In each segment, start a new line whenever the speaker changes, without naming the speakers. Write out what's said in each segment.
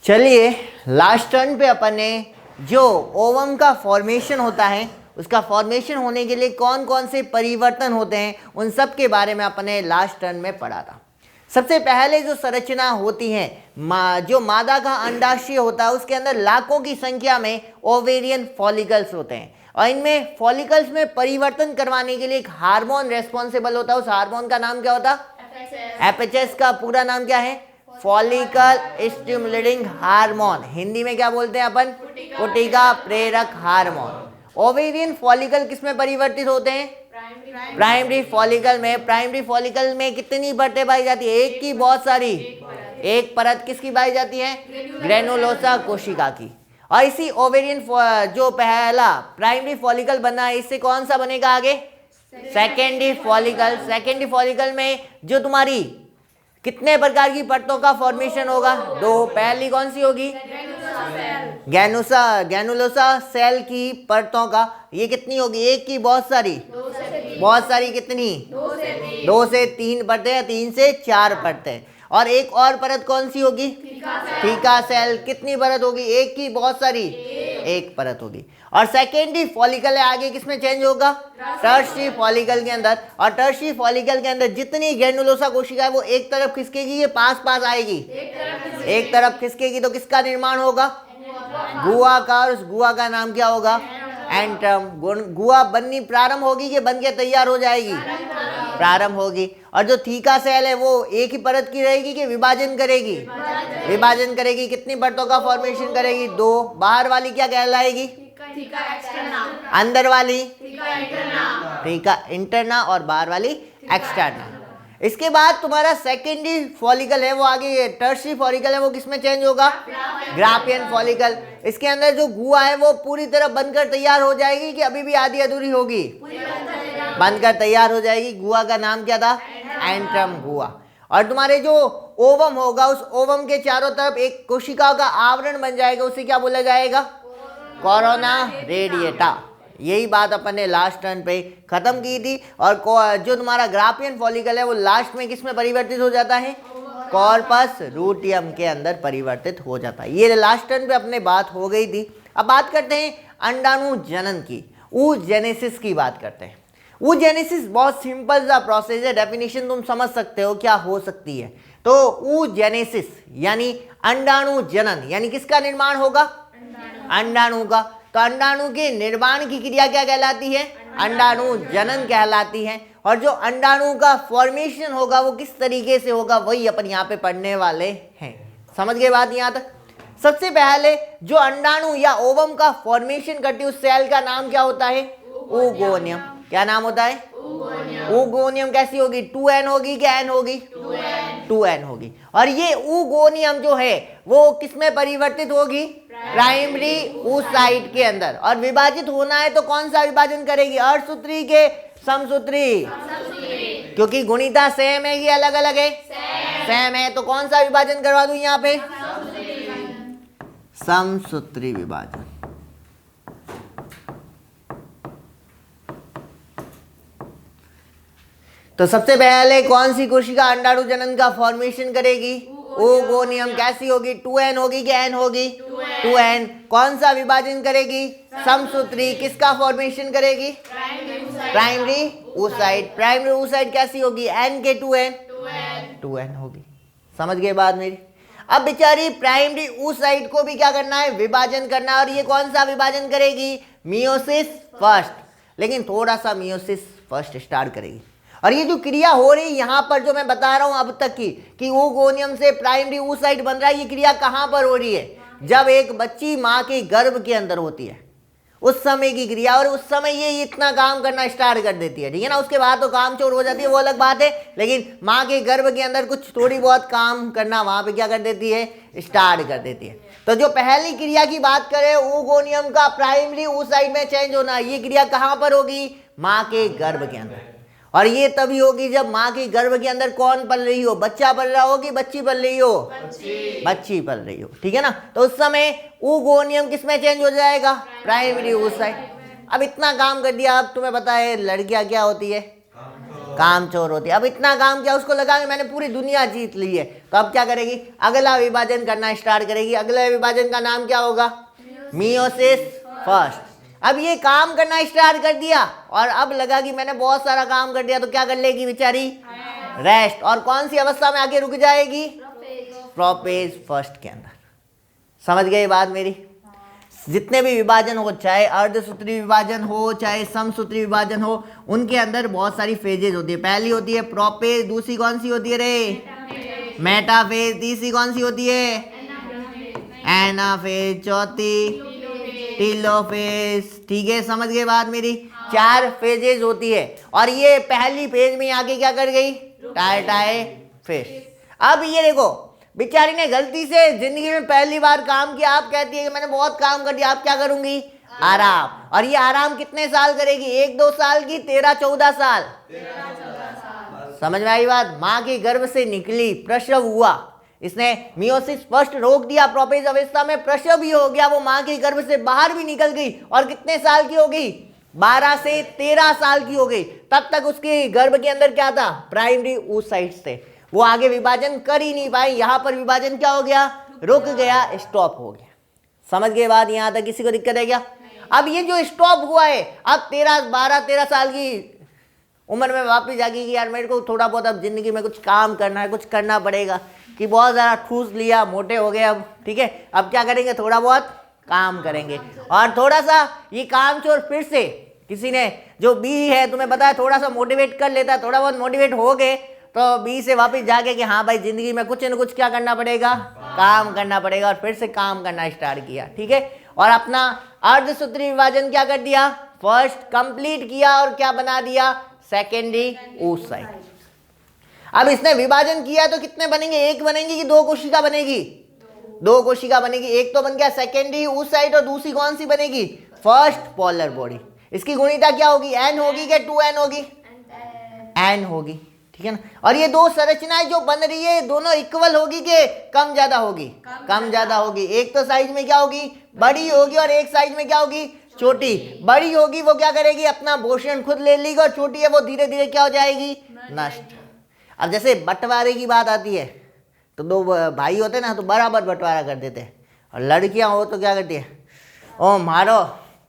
चलिए last turn पे अपन ने जो ओवम का फॉर्मेशन होता है, उसका फॉर्मेशन होने के लिए कौन कौन से परिवर्तन होते हैं, उन सब के बारे में अपन ने लास्ट टर्न में पढ़ा था। सबसे पहले जो संरचना होती है, जो मादा का अंडाशय होता है, उसके अंदर लाखों की संख्या में ओवेरियन फॉलिकल्स होते हैं और इनमें फॉलिकल्स में परिवर्तन करवाने के लिए एक हार्मोन रेस्पॉन्सिबल होता है। उस हार्मोन का नाम क्या होता है? एफएचएस का पूरा नाम क्या है? Follicle stimulating hormone. हिंदी में क्या बोलते हैं अपन? कोटिका प्रेरक हार्मोन। ओवेरियन फॉलिकल किसमें परिवर्तित होते हैं? प्राइमरी फॉलिकल में। प्राइमरी फॉलिकल में कितनी परतें पाई जाती है? एक की बहुत सारी? एक परत किसकी पाई जाती है? ग्रेनुलोसा कोशिका की। और इसी ओवेरियन जो पहला प्राइमरी फॉलिकल बना है, इससे कौन सा बनेगा आगे? Secondary follicle. सेकेंडरी फॉलिकल में जो तुम्हारी कितने प्रकार की परतों का फॉर्मेशन होगा? दो। पहली कौन सी होगी? ग्रेनुलोसा सेल की परतों का। ये कितनी होगी? एक की बहुत सारी? बहुत सारी कितनी? दो से तीन परतें या तीन से चार परतें। और एक और परत कौन सी होगी? Theca cell. कितनी परत होगी? एक की बहुत सारी? एक परत होगी। और सेकेंडरी फॉलिकल है आगे किसमें चेंज होगा? टर्शियरी फॉलिकल के अंदर। और टर्शियरी फॉलिकल के अंदर जितनी ग्रेनुलोसा कोशिका है वो एक तरफ खिसकेगी, ये पास पास आएगी, एक तरफ खिसकेगी। तो किसका निर्माण होगा? गुआ का। और उस गुआ का नाम क्या होगा? एंट्रम। गुआ बननी प्रारंभ होगी कि बन के तैयार हो जाएगी? प्रारंभ होगी। और जो थीका सेल है वो एक ही परत की रहेगी कि विभाजन करेगी? विभाजन करेगी। कितनी परतों का फॉर्मेशन करेगी? दो। बाहर वाली क्या कहलाएगी? अंदर वाली थीका इंटरना और बाहर वाली एक्सटर्ना। इसके बाद तुम्हारा सेकेंडरी फॉलिकल है वो आगे टर्शियरी फॉलिकल है वो किसमें चेंज होगा? Graafian follicle. इसके अंदर जो गुआ है वो पूरी तरह बनकर तैयार हो जाएगी कि अभी भी आधी अधूरी होगी? बनकर तैयार हो जाएगी। गुआ का नाम क्या था? एंट्रम गुआ। और तुम्हारे जो ओवम होगा, उस ओवम के चारों तरफ एक कोशिका का आवरण बन जाएगा, उसे क्या बोला जाएगा? Corona radiata. यही बात अपन ने लास्ट टर्न पे खत्म की थी। और जो तुम्हारा ग्राफियन फॉलिकल है वो लास्ट में किस में परिवर्तित हो जाता है? कॉर्पस लूटियम के अंदर परिवर्तित हो जाता है। ये लास्ट टर्न पे अपने बात हो गई थी। अब बात करते हैं अंडाणु जनन की, oogenesis की बात करते हैं। oogenesis बहुत सिंपल सा प्रोसेस है, डेफिनेशन तुम समझ सकते हो क्या हो सकती है। तो oogenesis यानी अंडाणु जनन, यानी किसका निर्माण होगा? अंडाणु का। तो अंडाणु के निर्माण की क्रिया क्या कहलाती है? अंडाणु जनन कहलाती है। और जो अंडाणु का फॉर्मेशन होगा वो किस तरीके से होगा, वही अपन यहाँ पे पढ़ने वाले हैं। समझ गए बात यहाँ तक? सबसे पहले जो अंडाणु या ओवम का फॉर्मेशन करती है उस सेल का नाम क्या होता है? oogoneum। क्या नाम होता है? oogoneum। कैसी होगी? 2n होगी कि n होगी? 2n होगी। और ये oogoneum जो है वो किसमें परिवर्तित होगी? प्राइमरी oocyte के अंदर। और विभाजित होना है तो कौन सा विभाजन करेगी? अर्धसूत्री के समसूत्री? क्योंकि गुणिता सेम है, ये अलग अलग है? सेम है। तो कौन सा विभाजन करवा दूं यहाँ पे? समसूत्री विभाजन। तो सबसे पहले कौन सी कोशिका अंडाणु जनन का फॉर्मेशन करेगी? oogoneum। कैसी होगी? 2n होगी कि n होगी? 2n। कौन सा विभाजन करेगी? समसूत्री। किसका फॉर्मेशन करेगी? Primary oocyte। प्राइमरी oocyte कैसी होगी? n के 2n? 2n होगी। समझ गए बात मेरी? अब बेचारी प्राइमरी oocyte को भी क्या करना है? विभाजन करना है। और ये कौन सा विभाजन करेगी? Meiosis first. लेकिन थोड़ा सा मियोसिस फर्स्ट स्टार्ट करेगी। और ये जो क्रिया हो रही है यहाँ पर जो मैं बता रहा हूँ अब तक की कि oogoneum से प्राइमरी oocyte बन रहा है, ये क्रिया कहाँ पर हो रही है? जब एक बच्ची माँ के गर्भ के अंदर होती है उस समय की क्रिया। और उस समय ये इतना काम करना स्टार्ट कर देती है, ठीक है ना? उसके बाद तो काम चोर हो जाती है, वो अलग बात है। लेकिन माँ के गर्भ के अंदर कुछ थोड़ी बहुत काम करना वहाँ पे क्या कर देती है? स्टार्ट कर देती है। तो जो पहली क्रिया की बात करें oogoneum का प्राइमरी oocyte में चेंज होना, ये क्रिया कहाँ पर होगी? माँ के गर्भ के अंदर। और ये तभी होगी जब माँ के गर्भ के अंदर कौन पल रही हो? बच्चा पल रहा हो कि बच्ची पल रही हो? बच्ची पल रही हो, ठीक है ना? तो उस समय oogoneum किसमें चेंज हो जाएगा? Primary oocyte। अब इतना काम कर दिया। अब तुम्हें पता है लड़कियां क्या होती है? कामचोर होती है। अब इतना काम किया, उसको लगा कि मैंने पूरी दुनिया जीत ली है, तो अब क्या करेगी, अगला विभाजन करना स्टार्ट करेगी। अगले विभाजन का नाम क्या होगा, मियोसिस फर्स्ट। अब ये काम करना स्टार्ट कर दिया और अब लगा कि मैंने बहुत सारा काम कर दिया, तो क्या कर लेगी बेचारी, रेस्ट। और कौन सी अवस्था में आके रुक जाएगी, प्रोपेज फर्स्ट के अंदर। समझ गए बात मेरी। जितने भी विभाजन हो, चाहे अर्धसूत्री विभाजन हो चाहे समसूत्री विभाजन हो, उनके अंदर बहुत सारी फेजेज होती है। पहली होती है प्रोपेज, दूसरी कौन सी होती है रे, मेटाफेज, तीसरी कौन सी होती है, एनाफेज, चौथी टीलोफेज। ठीक है, समझ गए बात मेरी। 4 फेजेज होती है और ये पहली फेज में आके क्या कर गई, टाई फेज। अब ये देखो, बेचारी ने गलती से जिंदगी में पहली बार काम किया, आप कहती है कि मैंने बहुत काम कर दिया, आप क्या करूंगी, आराम। और ये आराम कितने साल करेगी, 1-2 साल की, 13-14 साल। समझ में आई बात। माँ के गर्भ से निकली, प्रसव हुआ, इसने मियोसिस फर्स्ट रोक दिया, प्रोपेज अवस्था में प्रसव भी हो गया, वो माँ के गर्भ से बाहर भी निकल गई और कितने साल की हो गई, 12 से 13 साल की हो गई। तब तक उसके गर्भ के अंदर क्या था, प्राइमरी oocytes थे, वो आगे विभाजन कर ही नहीं पाए। यहाँ पर विभाजन क्या हो गया, रुक गया, स्टॉप हो गया। समझ गए बात, यहाँ तक किसी को दिक्कत है क्या। अब ये जो स्टॉप हुआ है, अब 12-13 साल की उम्र में वापस जागी कि यार मेरे को थोड़ा बहुत अब जिंदगी में कुछ काम करना है, कुछ करना पड़ेगा, कि बहुत ज़्यादा ठूस लिया, मोटे हो गए अब, ठीक है, अब क्या करेंगे, थोड़ा बहुत काम करेंगे। और थोड़ा सा ये काम चोर फिर से किसी ने, जो बी है तुम्हें पता है, थोड़ा सा मोटिवेट कर लेता है, थोड़ा बहुत मोटिवेट हो गए तो बी से वापस जाके कि हाँ भाई जिंदगी में कुछ न कुछ क्या करना पड़ेगा, काम करना पड़ेगा, और फिर से काम करना स्टार्ट किया। ठीक है, और अपना अर्धसूत्री विभाजन क्या कर दिया, फर्स्ट कंप्लीट किया और क्या बना दिया, सेकेंडरी oocyte। अब इसने विभाजन किया तो कितने बनेंगे, एक बनेंगे कि 2 कोशिका बनेगी, 2 कोशिका बनेगी। एक तो बन गया सेकेंडरी oocyte और दूसरी कौन सी बनेगी, फर्स्ट पोलर बॉडी। इसकी गुणिता क्या होगी, n होगी कि 2n होगी, n होगी। ठीक है ना। और ये 2 संरचनाएं जो बन रही है दोनों इक्वल होगी कि कम ज्यादा होगी, कम ज्यादा होगी। एक तो साइज में क्या होगी, बड़ी होगी, और एक साइज में क्या होगी, छोटी। बड़ी होगी वो क्या करेगी, अपना पोषण खुद ले लेगी, और छोटी है वो धीरे धीरे क्या हो जाएगी, नष्ट। अब जैसे बंटवारे की बात आती है तो 2 भाई होते हैं ना, तो बराबर बंटवारा कर देते हैं, और लड़कियां हो तो क्या करती है, ओ मारो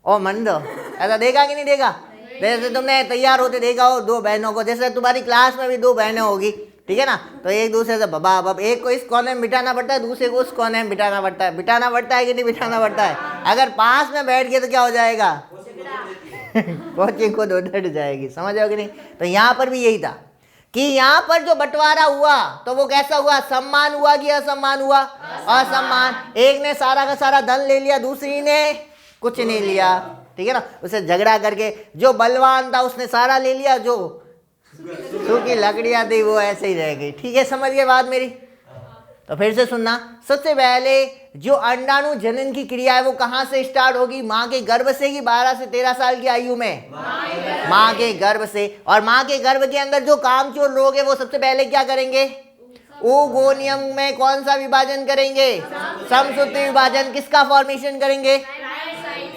ओ मन दो। ऐसा देखा कि नहीं देखा, जैसे तुमने तैयार होते देखा हो 2 बहनों को, जैसे तुम्हारी क्लास में भी 2 बहनें होगी, ठीक है ना, तो एक दूसरे से बब एक को इस कोने में बिठाना पड़ता है, दूसरे को उस कोने में बिठाना पड़ता है। बिठाना पड़ता है कि नहीं बिठाना पड़ता है। अगर पास में बैठ गए तो क्या हो जाएगा, कोचिंग खुद उधर जाएगी। समझ आओ कि नहीं। तो यहाँ पर भी यही था कि यहाँ पर जो बंटवारा हुआ तो वो कैसा हुआ, सम्मान हुआ कि असम्मान हुआ, असम्मान। एक ने सारा का सारा धन ले लिया, दूसरी ने कुछ नहीं लिया। ठीक है ना, उसे झगड़ा करके, जो बलवान था उसने सारा ले लिया, जो सूखी लकड़ियां थी वो ऐसे ही रह गई। ठीक है, समझ गए बात मेरी। तो फिर से सुनना, सबसे पहले जो अंडाणु जनन की क्रिया है वो कहाँ से स्टार्ट होगी, माँ के गर्भ से कि 12 से 13 साल की आयु में, माँ के गर्भ से। और माँ के गर्भ के अंदर जो कामचोर लोग हैं वो सबसे पहले क्या करेंगे, ओगोनियम में कौन सा विभाजन करेंगे, समसूत्री विभाजन। किसका फॉर्मेशन करेंगे,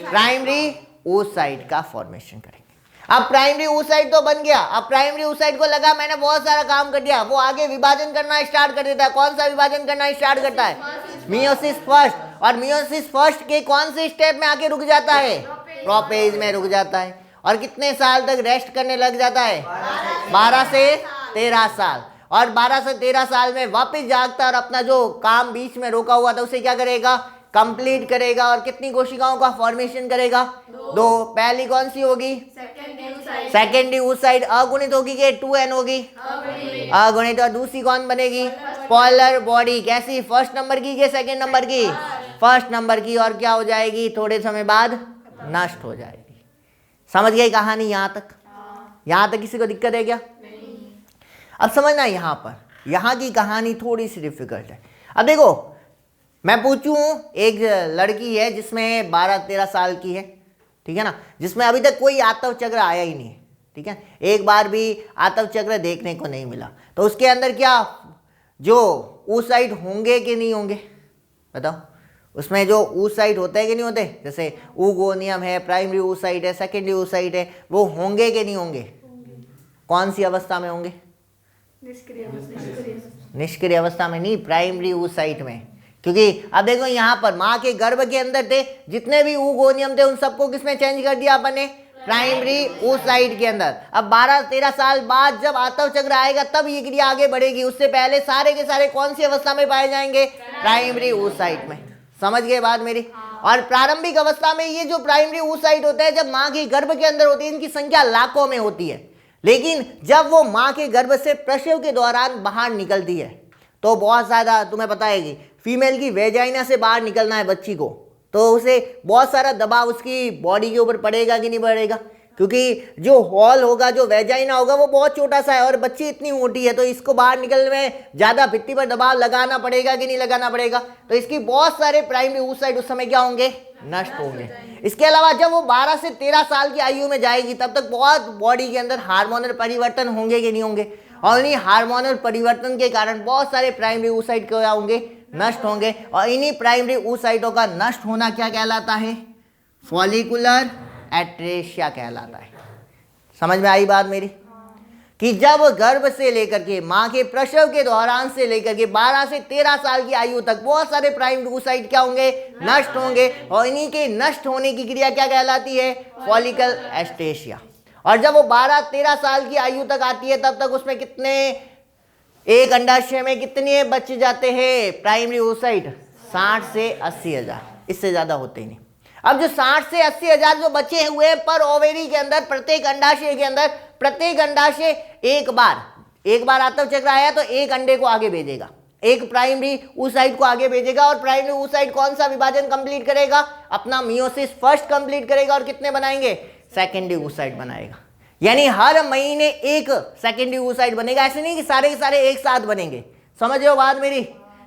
प्राइमरी oocyte का फॉर्मेशन करेंगे। अब प्राइमरी oocyte तो बन गया, अब प्राइमरी oocyte को लगा मैंने बहुत सारा काम कर दिया, वो आगे विभाजन करना स्टार्ट कर देता है। कौन सा विभाजन करना स्टार्ट करता है, मियोसिस फर्स्ट। और मियोसिस फर्स्ट के कौन से स्टेप में आके रुक जाता है, प्रोपेज में रुक जाता है। और कितने साल तक रेस्ट करने लग जाता है, 12 से 13 साल। और 12 से 13 साल में वापस जागता और अपना जो काम बीच में रोका हुआ था उसे क्या करेगा, कंप्लीट करेगा। और कितनी कोशिकाओं का फॉर्मेशन करेगा, 2। पहली कौन सी होगी, सेकेंडरी oocyte, अगुणित होगी कि 2n होगी, अगुणित। और दूसरी कौन बनेगी, पोलर बॉडी। कैसी, फर्स्ट नंबर की कि सेकेंड नंबर की, फर्स्ट नंबर की। और क्या हो जाएगी, थोड़े समय बाद नष्ट हो जाएगी। समझ गई कहानी यहाँ तक, यहाँ तक किसी को दिक्कत है क्या। अब समझना, यहाँ पर यहाँ की कहानी थोड़ी सी डिफिकल्ट है। अब देखो, मैं पूछूं, एक लड़की है जिसमें 12-13 साल की है, ठीक है ना, जिसमें अभी तक कोई आतव चक्र आया ही नहीं है, ठीक है, एक बार भी आतव चक्र देखने को नहीं मिला, तो उसके अंदर क्या जो oocyte होंगे कि नहीं होंगे, बताओ। उसमें जो oocyte होते हैं कि नहीं होते, जैसे oogoनियम है, प्राइमरी oocyte है, सेकेंडरी oocyte है, वो होंगे कि नहीं होंगे, कौन सी अवस्था में होंगे? निष्क्रिय अवस्था में नहीं, प्राइमरी oocyte में। क्योंकि अब देखो यहाँ पर माँ के गर्भ के अंदर थे जितने भी oogoनियम थे उन सबको किसमें चेंज कर दिया अपन ने? प्राइमरी oocyte के अंदर। अब 12-13 साल बाद जब आतव चक्र आएगा तब ये क्रिया आगे बढ़ेगी, उससे पहले सारे के सारे कौन सी अवस्था में पाए जाएंगे? प्राइमरी oocyte में। समझ गए बात मेरी? और प्रारंभिक अवस्था में ये जो प्राइमरी oocyte होता है जब माँ के गर्भ के अंदर होती है, इनकी संख्या लाखों में होती है, लेकिन जब वो माँ के गर्भ से प्रसव के दौरान बाहर निकलती है तो बहुत ज़्यादा, तुम्हें पता है कि फीमेल की वेजाइना से बाहर निकलना है बच्ची को, तो उसे बहुत सारा दबाव उसकी बॉडी के ऊपर पड़ेगा कि नहीं पड़ेगा? क्योंकि जो हॉल होगा, जो वेजाइना होगा वो बहुत छोटा सा है और बच्ची इतनी मोटी है, तो इसको बाहर निकलने में ज़्यादा भित्ति पर दबाव लगाना पड़ेगा कि नहीं लगाना पड़ेगा? तो इसकी बहुत सारे प्राइमरी oocyte उस समय क्या होंगे? नष्ट होंगे। इसके अलावा जब वो 12 से 13 साल की आयु में जाएगी तब तक बहुत बॉडी के अंदर हार्मोनल परिवर्तन होंगे कि नहीं होंगे? और इन्हीं हार्मोनल परिवर्तन के कारण बहुत सारे प्राइमरी oocyte क्या होंगे? नष्ट होंगे। और इन्हीं प्राइमरी oocytों का नष्ट होना क्या कहलाता है? फॉलिकुलर एट्रेशिया कहलाता है। समझ में आई बात मेरी? कि जब गर्भ से लेकर के माँ के प्रसव के दौरान से लेकर के 12 से 13 साल की आयु तक बहुत सारे प्राइमरी oocyte क्या होंगे? नष्ट होंगे। और इन्हीं के नष्ट होने की क्रिया क्या कहलाती है? फॉलिकल एस्टेशिया। और जब वो 12-13 साल की आयु तक आती है तब तक उसमें कितने, एक अंडाशय में कितने बच जाते हैं प्राइमरी oocyte? 60 से 80 हजार, इससे ज्यादा होते ही नहीं। अब जो 60 से 80 हजार जो बचे हुए हैं पर ओवेरी के अंदर, प्रत्येक अंडाशय के अंदर, प्रत्येक अंडाशय एक बार आतव चक्र आया तो एक अंडे को आगे भेजेगा, एक प्राइमरी oocyte को आगे भेजेगा। और प्राइमरी oocyte कौन सा विभाजन कंप्लीट करेगा? अपना मियोसिस फर्स्ट कंप्लीट करेगा और कितने बनाएंगे? सेकेंडरी oocyte बनाएगा। यानी हर महीने एक सेकेंडरी oocyte बनेगा। ऐसे नहीं कि सारे के सारे एक साथ बनेंगे। समझ रहे हो बात मेरी?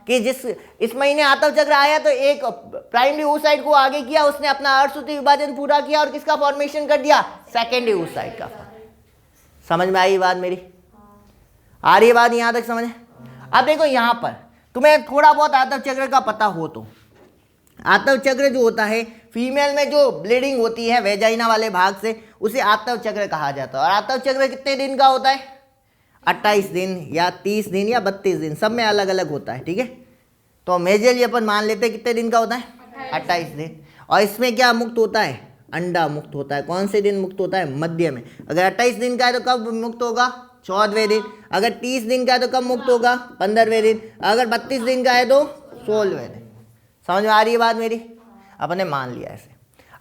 कि जिस इस महीने आतव चक्र आया तो एक प्राइमरी oocyte को आगे किया, उसने अपना अर्धसूत्री विभाजन पूरा किया और किसका फॉर्मेशन कर दिया? सेकेंडरी oocyte का। समझ में आई बात मेरी? आ रही है बात यहां तक समझ? अब देखो यहां पर तुम्हें थोड़ा बहुत आतव चक्र का पता हो तो, आतव चक्र जो होता है फीमेल में जो ब्लीडिंग होती है वेजाइना वाले भाग से, उसे आतव चक्र कहा जाता है। और आतव चक्र कितने दिन का होता है? 28 दिन या 30 दिन या 32 दिन, सब में अलग अलग होता है। ठीक है, तो मेजरली अपन मान लेते हैं कितने दिन का होता है? 28 दिन। और इसमें क्या मुक्त होता है? अंडा मुक्त होता है। कौन से दिन मुक्त होता है? मध्य में। अगर 28 दिन का है तो कब मुक्त होगा? 14वें दिन। अगर 30 दिन का है तो कब मुक्त होगा? 15वें दिन। अगर 32 दिन का है तो 16वें दिन। समझ में आ रही है बात मेरी? अपने मान लिया ऐसे।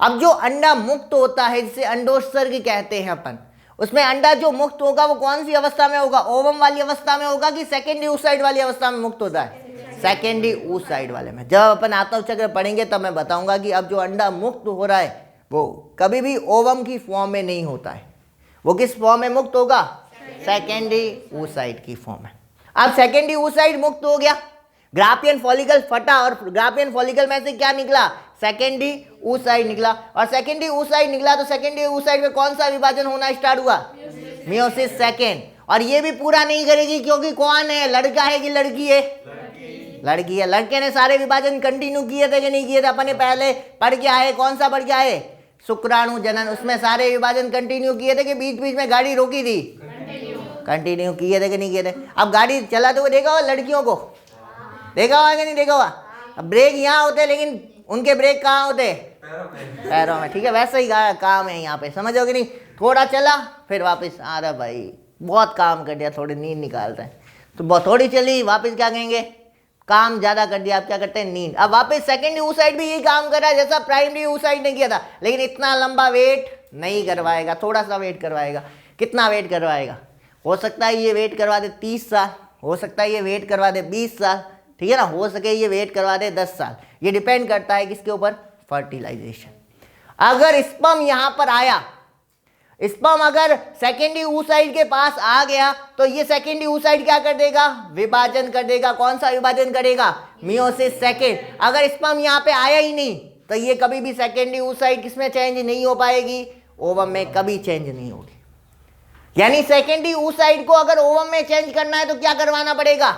अब जो अंडा मुक्त होता है जिसे अंडोत्सर्ग कहते हैं अपन, उसमें अंडा जो मुक्त होगा वो कौन सी अवस्था में होगा? ओवम वाली अवस्था में होगा कि सेकेंडरी oocyte वाली अवस्था में मुक्त होता है? सेकेंडरी oocyte वाले में। जब अपन आतव चक्र पढ़ेंगे तब मैं बताऊंगा कि अब जो अंडा मुक्त हो रहा है वो कभी भी ओवम की फॉर्म में नहीं होता है। वो किस फॉर्म में मुक्त होगा? सेकेंडरी oocyte की फॉर्म में। अब सेकेंडरी oocyte मुक्त हो गया, ग्राफियन फॉलिकल फटा और ग्राफियन फॉलिकल में से क्या निकला? सेकेंडरी oocyte निकला। और सेकेंडरी oocyte निकला तो सेकेंडरी oocyte में कौन सा विभाजन होना स्टार्ट हुआ? Meiosis second. और ये भी पूरा नहीं करेगी क्योंकि कौन है? लड़का है कि लड़की है? लड़की है। लड़के ने सारे विभाजन कंटिन्यू किए थे कि नहीं किए थे? अपने पहले पढ़ के आए, कौन सा पढ़ के आए? शुक्राणु जनन। उसमें सारे विभाजन कंटिन्यू किए थे कि बीच बीच में गाड़ी रोकी थी? कंटिन्यू किए थे कि नहीं किए थे? अब गाड़ी चलाते हुए देखा हुआ लड़कियों को? देखा हुआ कि नहीं देखा हुआ? अब ब्रेक यहाँ होते लेकिन उनके ब्रेक कहाँ होते? पैरों में। ठीक है, वैसा ही काम है यहाँ पे। समझो कि नहीं? थोड़ा चला फिर वापस आ रहा, भाई बहुत काम कर दिया, थोड़ी नींद निकालते हैं। तो थोड़ी चली वापस क्या कहेंगे? काम ज्यादा कर दिया, आप क्या करते हैं? नींद। अब वापस सेकेंडरी oocyte भी यही काम कर रहा है जैसा प्राइमरी oocyte ने किया था, लेकिन इतना लंबा वेट नहीं करवाएगा, थोड़ा सा वेट करवाएगा। कितना वेट करवाएगा? हो सकता है ये वेट करवा दे 30 साल, हो सकता है ये वेट करवा दे 20 साल, ठीक है ना, हो सके ये वेट करवा दे 10 साल। ये डिपेंड करता है किसके ऊपर? फर्टिलाइजेशन। अगर स्पर्म यहां पर आया, स्पर्म अगर सेकेंडरी oocyte के पास आ गया तो ये सेकेंडरी oocyte क्या कर देगा? विभाजन कर देगा। कौन सा विभाजन करेगा? Meiosis second. अगर स्पर्म यहाँ पे आया ही नहीं तो ये कभी भी सेकेंडरी oocyte किसमें चेंज नहीं हो पाएगी? ओवम में कभी चेंज नहीं होगी। यानी सेकेंडरी oocyte को अगर ओवम में चेंज करना है तो क्या करवाना पड़ेगा?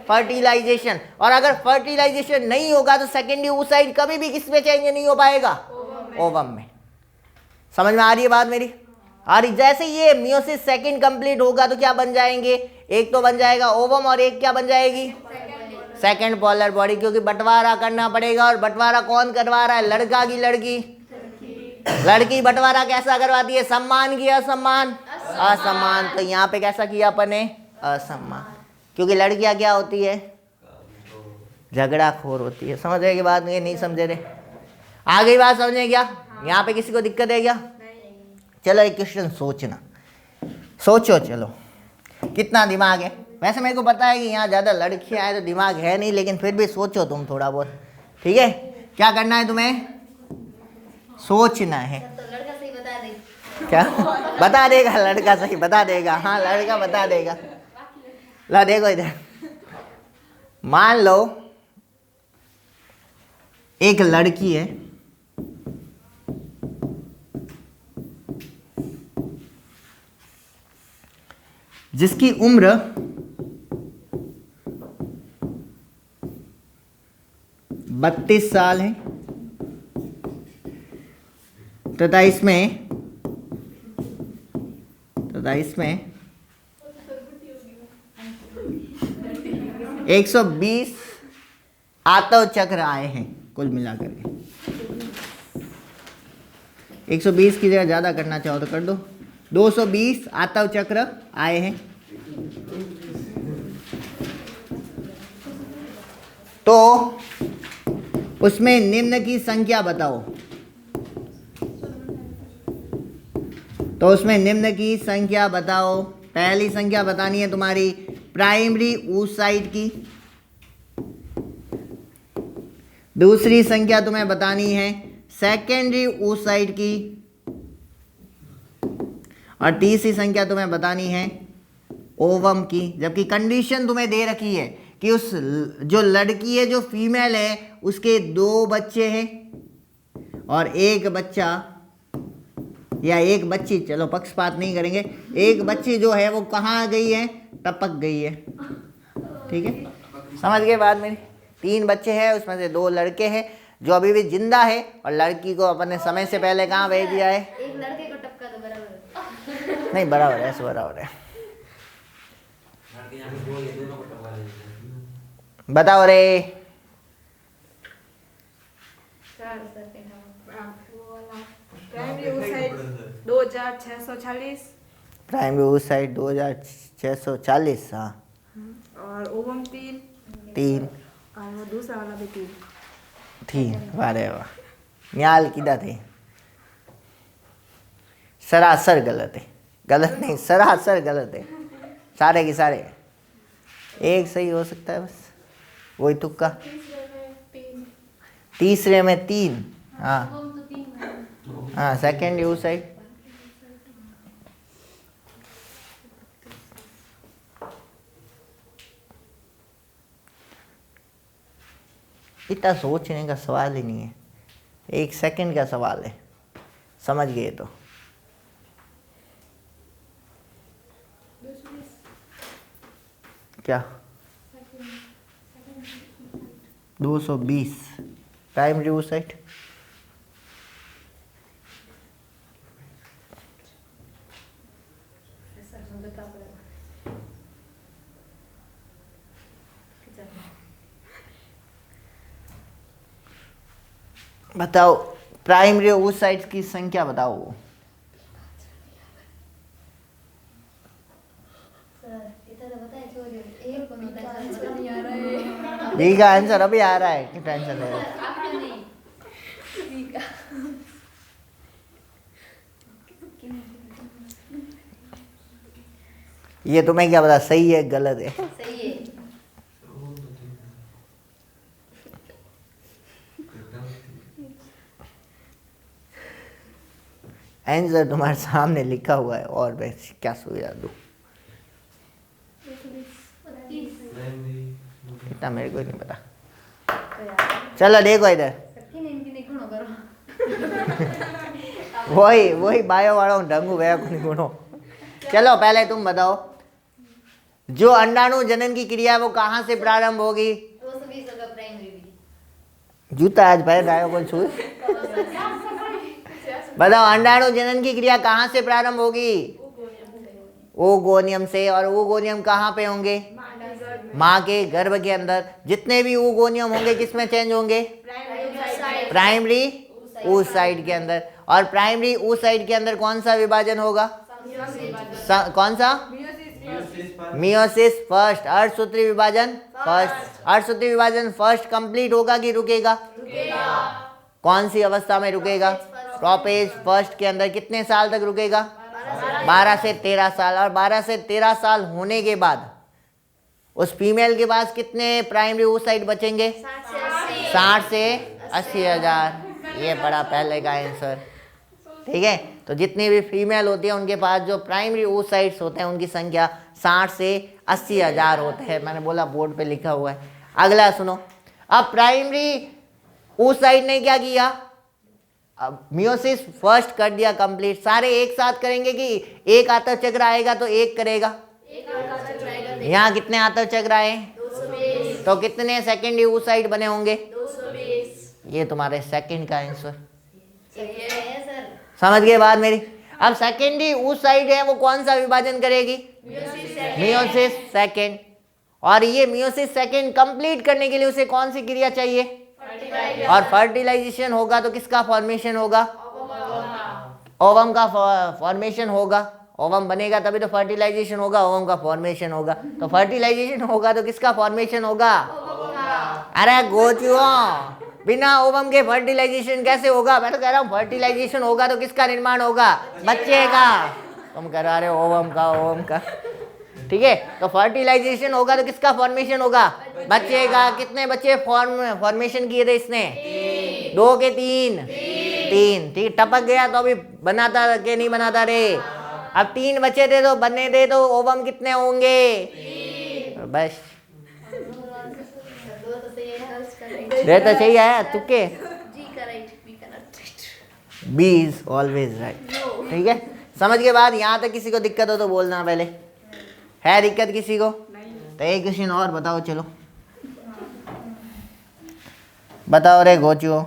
फर्टिलाइजेशन। और अगर फर्टिलाइजेशन नहीं होगा तो सेकेंडरी oocyte कभी भी किसमें चेंज नहीं हो पाएगा? ओवम में। समझ में आ रही है बात मेरी? और जैसे ये मियोसिस सेकंड कंप्लीट होगा तो क्या बन जाएंगे, एक तो बन जाएगा ओवम और एक क्या बन जाएगी, सेकंड पोलर बॉडी, क्योंकि बंटवारा करना पड़ेगा। और बंटवारा कौन करवा रहा है, लड़का की लड़की, लड़की बंटवारा कैसा करवाती है, सम्मान की असम्मान, असम्मान। तो यहाँ पे कैसा किया अपन ने, असम्मान, क्योंकि लड़कियां क्या होती है, झगड़ा खोर होती है। समझ रहे कि बात, ये नहीं समझे रहे, आगे बात समझे क्या, यहाँ पे किसी को दिक्कत है क्या। चलो एक क्वेश्चन सोचना, सोचो, चलो कितना दिमाग है। वैसे मेरे को पता है कि यहाँ ज़्यादा लड़कियाँ हैं तो दिमाग है नहीं, लेकिन फिर भी सोचो तुम थोड़ा बहुत, ठीक है। क्या करना है तुम्हें, सोचना है।
तो लड़का सही बता दे।
क्या बता देगा, लड़का सही बता देगा, हाँ लड़का बता देगा। ला देखो इधर, मान लो एक लड़की है, जिसकी उम्र 32 साल है तथा इसमें 120 आतव चक्र आए हैं कुल मिलाकर के। 120 की जगह ज़्यादा करना चाहो तो कर दो, 220 आतव चक्र आए हैं। तो उसमें निम्न की संख्या बताओ, तो उसमें निम्न की संख्या बताओ। पहली संख्या बतानी है तुम्हारी प्राइमरी oocyte की, दूसरी संख्या तुम्हें बतानी है सेकेंडरी oocyte की, और तीसरी संख्या तुम्हें बतानी है ओवम की। जबकि कंडीशन तुम्हें दे रखी है कि उस जो लड़की है, जो फीमेल है, उसके 2 बच्चे हैं और एक बच्चा या एक बच्ची, चलो पक्षपात नहीं करेंगे, एक बच्ची जो है वो कहाँ गई है, टपक गई है। ठीक है, समझ गए बात मेरी। 3 बच्चे हैं, उसमें से 2 लड़के हैं जो अभी भी जिंदा है, और लड़की को अपने समय से पहले कहाँ भेज दिया है।
एक लड़के को टपका तो बराबर
नहीं बराबर है, ऐसे बराबर है। बताओ रे,
प्राइमरी oocyte 2640,
प्राइमरी oocyte 2640, हाँ,
और ओवम
3
और वो दूसरा वाला भी
3। वाह वाह, न्याल किधर थे, सरासर गलत है, गलत नहीं सरासर गलत है, सारे के सारे। एक सही हो सकता है बस, वही तुक्का। तीसरे में 3, हाँ हाँ, सेकेंड oocyte। इतना सोचने का सवाल ही नहीं है, 1 सेकंड का सवाल है, समझ गए तो। क्या 220 प्राइमरी oocyte, बताओ प्राइमरी oocyte की संख्या बताओ। बी का आंसर अभी आ रहा है, कि टेंशन ले रहे हो? ये तुम्हें क्या पता सही है गलत है?
सही है।
आंसर तुम्हारे सामने लिखा हुआ है, और मैं क्या सुविधा दूं, इतना मेरे को नहीं पता। चलो देखो इधर, वही बायो वालों ढंगू गया को नहीं गुनो। चलो पहले तुम बताओ, जो अंडाणु जनन की क्रिया वो कहाँ से प्रारंभ होगी? जूता आज पहन रहा है कौन शूज? बताओ अंडाणु जनन की क्रिया कहाँ से प्रारंभ होगी? ओगोनियम से। और ओगोनियम कहाँ पे होंगे? माँ के गर्भ के अंदर। जितने भी ओगोनियम होंगे किसमें चेंज होंगे? प्राइमरी oocyte के अंदर। और प्राइमरी oocyte के अंदर कौन सा विभाजन होगा? कौन सा? Meiosis first. अर्धसूत्री विभाजन फर्स्ट। अर्धसूत्री विभाजन फर्स्ट कंप्लीट होगा कि रुकेगा? कौन सी अवस्था में रुकेगा? प्रोपेज फर्स्ट के अंदर। कितने साल तक रुकेगा? 12 से 13 साल। और 12 से 13 साल होने के बाद उस फीमेल के पास कितने प्राइमरी oocyte बचेंगे? 60 से 80 हजार। ये पड़ा पहले का आंसर। ठीक है, तो जितनी भी फीमेल होती है उनके पास जो प्राइमरी oocytes होते हैं उनकी संख्या 60 से 80 हजार होते हैं। मैंने बोला बोर्ड पे लिखा हुआ है। अगला सुनो। अब प्राइमरी oocyte ने क्या किया? अब मियोसिस फर्स्ट कर दिया कंप्लीट। सारे एक साथ करेंगे कि एक आंतरिक चक्र आएगा तो एक करेगा? यहाँ कितने आंतरिक चक्र आए?
220।
तो कितने सेकेंडरी oocyte बने होंगे?
220।
ये तुम्हारे सेकंड का आंसर।
सही है सर।
समझ गए बात मेरी? अब सेकेंडरी oocyte है वो कौन सा विभाजन करेगी? Meiosis second. और ये मियोसिस सेकेंड कंप्लीट करने के लिए उसे कौन सी क्रिया चाहिए? और फर्टिलाइजेशन होगा तो किसका फॉर्मेशन होगा? ओवम का फॉर्मेशन होगा। ओवम बनेगा तभी तो फर्टिलाइजेशन होगा, ओवम का फॉर्मेशन होगा। तो फर्टिलाइजेशन होगा तो किसका फॉर्मेशन होगा? अरे गोचुओ, बिना ओवम के फर्टिलाइजेशन कैसे होगा? मैं तो कह रहा हूँ फर्टिलाइजेशन होगा तो किसका निर्माण होगा? बच्चे का। तुम करा रहे हो ओवम का, ओवम का। ठीक है, तो फर्टिलाइजेशन होगा तो किसका फॉर्मेशन होगा? बच्चे का। कितने बच्चे फॉर्मेशन किए थे इसने? 2 के 3। ठीक, टपक गया तो अभी बनाता के नहीं बनाता रे? अब 3 बच्चे थे तो बनने दे, तो ओवम कितने होंगे? बस
दो तो सही है।
दे तो चाहिए है तुक्के।
जी correct, B correct.
B is always right. ठीक है, समझ के बाद यहाँ तक किसी को दिक्कत हो तो बोलना पहले। है दिक्कत किसी को? तो एक क्वेश्चन और बताओ। चलो बताओ रे गोचुओ।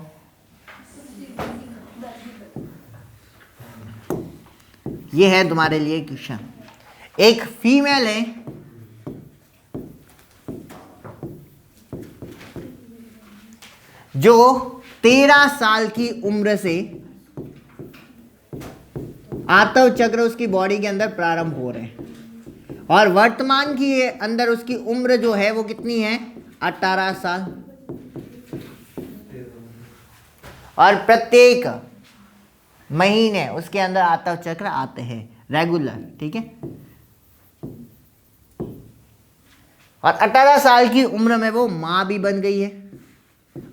ये है तुम्हारे लिए क्वेश्चन। एक फीमेल है जो 13 साल की उम्र से आतव चक्र उसकी बॉडी के अंदर प्रारंभ हो रहे हैं। और वर्तमान की अंदर उसकी उम्र जो है वो कितनी है? 18 साल। और प्रत्येक महीने उसके अंदर आतव चक्र आते हैं रेगुलर। ठीक है, और 18 साल की उम्र में वो माँ भी बन गई है।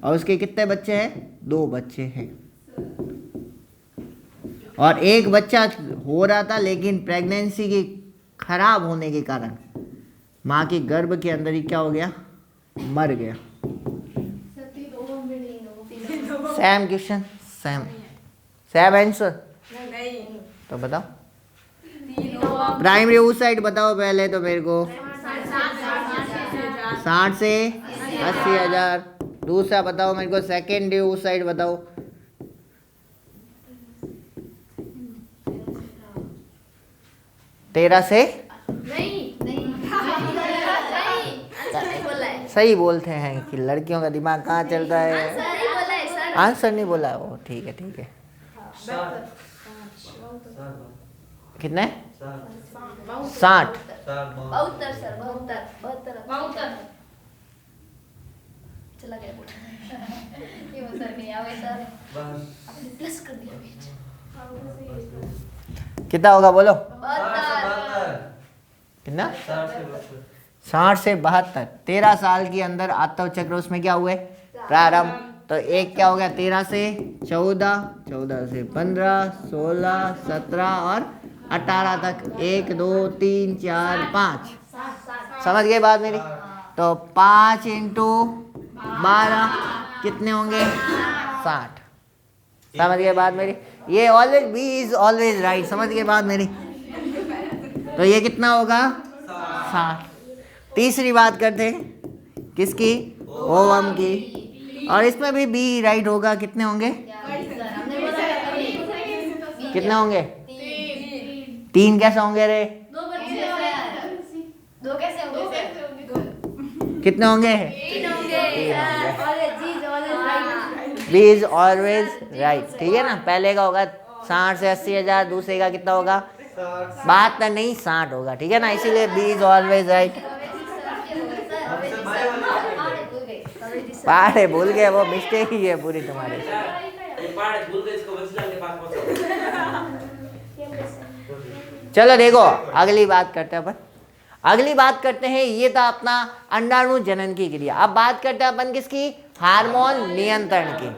और उसके कितने बच्चे हैं? 2 बच्चे हैं। और एक बच्चा हो रहा था लेकिन प्रेगनेंसी की खराब होने के कारण माँ के गर्भ के अंदर ही क्या हो गया? मर गया। Same question, same answer. तो बताओ प्राइमरी oocyte बताओ पहले तो मेरे को। 60 से 80 हजार। दूसरा बताओ मेरे को सेकेंडरी oocyte बताओ। 13 से
नहीं बोला है।
सही बोलते हैं कि लड़कियों का दिमाग कहाँ चलता है।
सही बोला है सर।
आंसर नहीं बोला वो। ठीक है, ठीक है। कितने? 60।
72 सर, 72 चला गया बोल। ये वो सर नहीं आवे सर। आपने प्लस कर दिया बीच।
कितना होगा बोलो?
72।
कितना? 60 से 72। 13 साल के अंदर आतव चक्र उसमें क्या हुए? प्रारंभ। तो एक क्या हो गया? 13 से 14, 14 से 15, 16, 17 और 18 तक। 1 2 3 4 5। समझ गए बात मेरी? तो 5 इंटू 12 कितने होंगे? 60। समझ गए बात मेरी? ये always be is always right. समझ गए बात मेरी? तो ये कितना होगा? 60। तीसरी बात करते हैं किसकी? ओवम की। और इसमें भी बी राइट होगा। कितने होंगे? कितने होंगे?
3
3 कैसे होंगे रे?
2 कैसे होंगे?
कितने होंगे?
3 होंगे।
बी इज ऑलवेज राइट, ठीक है ना। पहले का होगा 60 से 80,000, दूसरे का कितना होगा? 72 नहीं 60 होगा, ठीक है ना। इसीलिए बी इज ऑलवेज राइट। पहाड़े भूल गए, वो मिस्टेक ही है पूरी तुम्हारी। चलो देखो अगली बात करते हैं अपन। अगली बात करते हैं, ये था अपना अंडाणु जनन की क्रिया। अब बात करते हैं अपन किसकी? हार्मोन नियंत्रण की।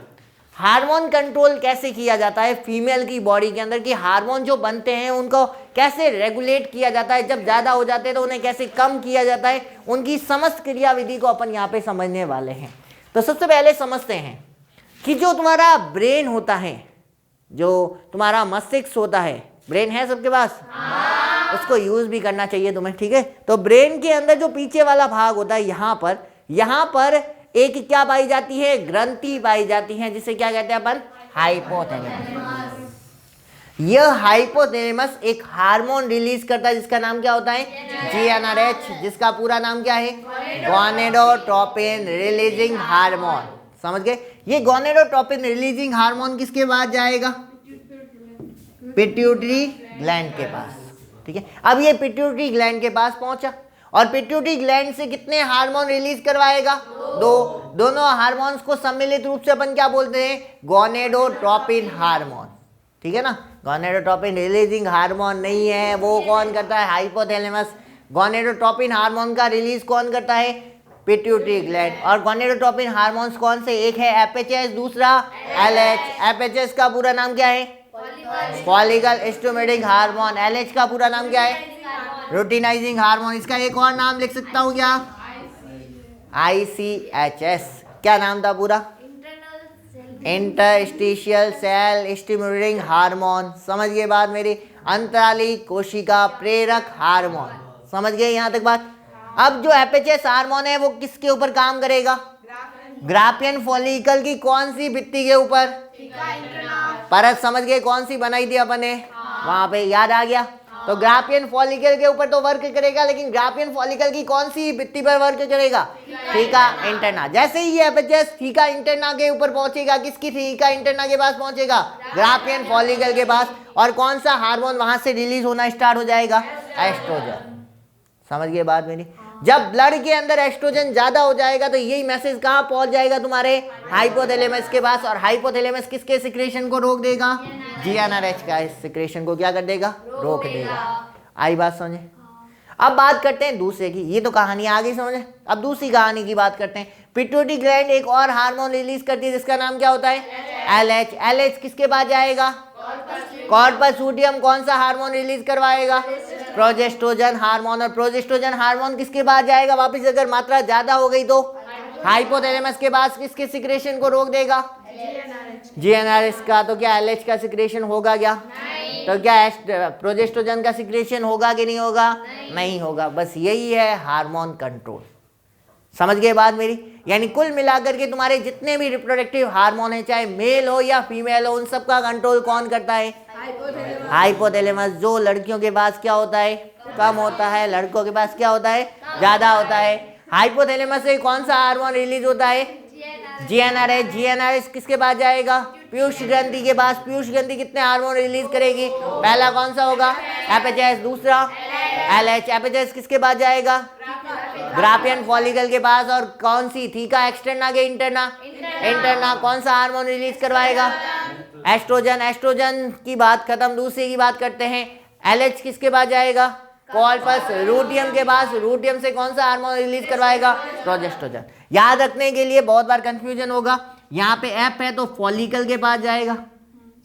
हार्मोन कंट्रोल कैसे किया जाता है फीमेल की बॉडी के अंदर, कि हार्मोन जो बनते हैं उनको कैसे रेगुलेट किया जाता है, जब ज़्यादा हो जाते हैं तो उन्हें कैसे कम किया जाता है, उनकी समस्त क्रिया विधि को अपन यहाँ पे समझने वाले हैं। तो सबसे पहले समझते हैं कि जो तुम्हारा ब्रेन होता है, जो तुम्हारा मस्तिष्क होता है, ब्रेन है सबके पास? उसको यूज भी करना चाहिए तुम्हें, ठीक है। तो ब्रेन के अंदर जो पीछे वाला भाग होता है, यहाँ पर एक क्या पाई जाती है? ग्रंथि पाई जाती है, जिसे क्या कहते हैं अपन? हाइपोथैलेमस। यह हाइपोथैलेमस एक हार्मोन रिलीज करता है जिसका नाम क्या होता है? GnRH, जिसका पूरा नाम क्या है? Gonadotropin releasing hormone. समझ गए? ये गोनेडोट्रोपिन रिलीजिंग हार्मोन किसके बाद जाएगा? पिट्यूटरी ग्लैंड के पास, ठीक है। अब ये पिट्यूटरी ग्लैंड के पास पहुंचा और पिट्यूटरी ग्लैंड से कितने हार्मोन रिलीज करवाएगा? 2। दोनों हार्मोन्स को सम्मिलित रूप से अपन क्या बोलते हैं? गोनेडोट्रोपिन हार्मोन, ठीक है ना। गोनेडोट्रोपिन रिलीजिंग हार्मोन नहीं है, वो कौन करता है? हाइपोथैलेमस। गोनेडोट्रोपिन हार्मोन का रिलीज कौन करता है? Pituitary gland. और गोनेडोट्रोपिन हार्मोन्स कौन से? एक है FHS, दूसरा LH। FHS का पूरा नाम क्या है? Follicle stimulating hormone. LH का पूरा नाम क्या है? रूटिनाइजिंग हार्मोन। इसका एक और नाम लिख सकता हूँ क्या? ICHS। क्या नाम था पूरा? Interstitial cell stimulating hormone. समझ गए बात मेरी? अंतराली कोशिका प्रेरक हार्मोन। समझ गए यहाँ तक बात? अब जो FHS हार्मोन है वो किसके ऊपर काम करेगा? ग्राफियन फॉलिकल की कौन सी भित्ति के ऊपर? परत। समझ गए कौन सी बनाई थी अपन ने? वहां पे याद आ गया। तो ग्राफियन फॉलिकल के ऊपर तो वर्क करेगा, लेकिन ग्राफियन फॉलिकल की कौन सी भित्ति पर वर्क करेगा? Theca interna. जैसे ही ये FHS थीका इंटरना के ऊपर पहुंचेगा, किसकी थीका इंटरना के पास पहुंचेगा? ग्राफियन फॉलिकल के पास। और कौन सा हार्मोन वहां से रिलीज होना स्टार्ट हो जाएगा? एस्ट्रोजन। समझ गए बात मेरी? जब ब्लड के अंदर एस्ट्रोजन ज्यादा हो जाएगा तो यही मैसेज कहाँ पहुंच जाएगा? तुम्हारे हाइपोथैलेमस के पास। और हाइपोथैलेमस किसके सिक्रेशन को रोक देगा? GnRH का सिक्रेशन को क्या कर देगा? रोक देगा। आई बात समझे? अब बात करते हैं दूसरे की। ये तो कहानी आ गई समझे। अब दूसरी कहानी की बात करते हैं। पिट्यूटरी ग्लैंड एक और हार्मोन रिलीज करती है जिसका नाम क्या होता है? LH। LH किसके बाद जाएगा? कॉर्पस लूटियम कौन सा हार्मोन रिलीज करवाएगा? Progesterone hormone. और प्रोजेस्ट्रोजन हार्मोन किसके बाद जाएगा वापस? अगर मात्रा ज्यादा हो गई तो हाइपोथैलेमस के बाद किसके सिक्रेशन को रोक देगा? GnRH का। तो क्या LH का सिक्रेशन होगा क्या? तो क्या प्रोजेस्ट्रोजन का सिक्रेशन होगा कि नहीं होगा? नहीं होगा। बस यही है हार्मोन कंट्रोल। समझ गए बात मेरी? यानी कुल मिलाकर के तुम्हारे जितने भी रिप्रोडक्टिव हार्मोन है, चाहे मेल हो या फीमेल हो, उन सब का कंट्रोल कौन करता है? हाइपोथैलेमस। जो लड़कियों के पास क्या होता है? कम होता है। लड़कों के पास क्या होता है? ज्यादा होता है। हाइपोथैलेमस से कौन सा हार्मोन रिलीज होता है? GnRH। GnRH किसके पास जाएगा? पीयूष ग्रंथि के पास। पीयूष ग्रंथि कितने हार्मोन रिलीज करेगी? पहला कौन सा होगा? FHS। दूसरा LH। FHS किसके पास जाएगा? ग्राफियन फॉलिकल के पास। और कौन सी? थीका एक्सटर्ना के इंटरना? इंटरना। कौन सा हार्मोन रिलीज करवाएगा? एस्ट्रोजन। एस्ट्रोजन की बात खत्म। दूसरे की बात करते हैं। LH किसके पास जाएगा? कॉर्पस लूटियम के पास। लूटियम से कौन सा हार्मोन रिलीज करवाएगा? प्रोजेस्ट्रोजन। याद रखने के लिए बहुत बार कंफ्यूजन होगा। यहाँ पे F है तो फॉलिकल के पास जाएगा।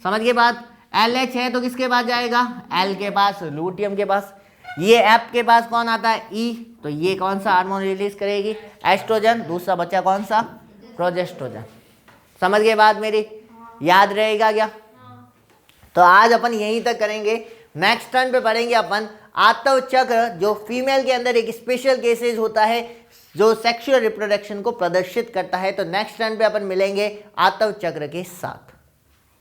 समझ गए बात? LH है तो किसके पास जाएगा? L के पास, लूटियम के पास। ये F के पास कौन आता है? E। तो ये कौन सा हार्मोन रिलीज करेगी? एस्ट्रोजन। दूसरा बच्चा कौन सा? प्रोजेस्ट्रोजन। समझ गए बात मेरी? याद रहेगा क्या? तो आज अपन यहीं तक करेंगे। नेक्स्ट टर्न पे पढ़ेंगे अपन आतव चक्र, जो फीमेल के अंदर एक स्पेशल केसेस होता है जो सेक्सुअल रिप्रोडक्शन को प्रदर्शित करता है। तो नेक्स्ट टर्न पे अपन मिलेंगे आतव चक्र के साथ।